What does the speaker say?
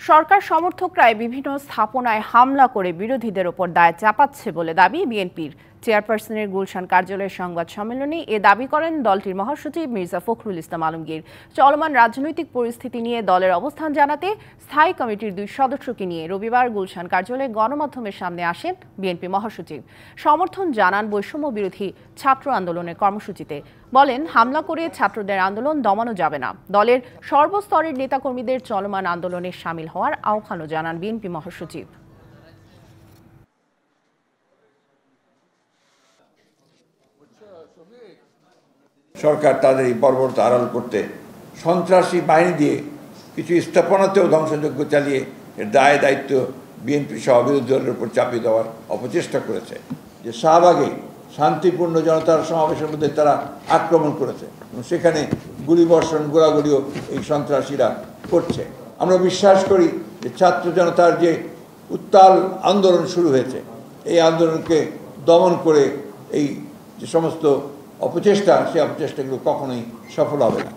সরকার সমর্থকরাই বিভিন্ন স্থাপনায় হামলা করে বিরোধীদের ওপর দায় চাপাচ্ছে বলে দাবি বিএনপির। চেয়ারপারসনের গুলশান কার্যালয়ের সংবাদ সম্মেলনে এ দাবি করেন দলটির মহাসচিব মির্জা ফখরুল ইসলাম আলমগীর। চলমান রাজনৈতিক পরিস্থিতি নিয়ে দলের অবস্থান জানাতে স্থায়ী কমিটির 2 সদস্যকে নিয়ে রবিবার গুলশান কার্যালয়ে গণমাধ্যমের সামনে আসেন বিএনপি মহাসচিব। সমর্থন জানান বৈষম্য বিরোধী ছাত্র আন্দোলনের কর্মসূচিতে। বলেন, হামলা করে ছাত্রদের আন্দোলন দমানো যাবে না। দলের সর্বস্তরের নেতাকর্মীদের চলমান আন্দোলনে শামিল হওয়ার আহ্বানও জানান বিএনপি মহাসচিব। সরকার তাদের এই বর্বরতা আড়াল করতে সন্ত্রাসী বাহিনী দিয়ে কিছু স্থাপনাতেও ধ্বংসযজ্ঞ চালিয়ে এর দায় দায়িত্ব বিএনপি সহ বিরোধী দলের উপর চাপিয়ে দেওয়ার অপচেষ্টা করেছে। যে শাহবাগে শান্তিপূর্ণ জনতার সমাবেশের মধ্যে তারা আক্রমণ করেছে এবং সেখানে গুলিবর্ষণ গোলাগুলিও এই সন্ত্রাসীরা করছে। আমরা বিশ্বাস করি যে ছাত্র জনতার যে উত্তাল আন্দোলন শুরু হয়েছে, এই আন্দোলনকে দমন করে এই যে সমস্ত অপচেষ্টা, সেই অপচেষ্টাগুলো কখনোই সফল হবে না।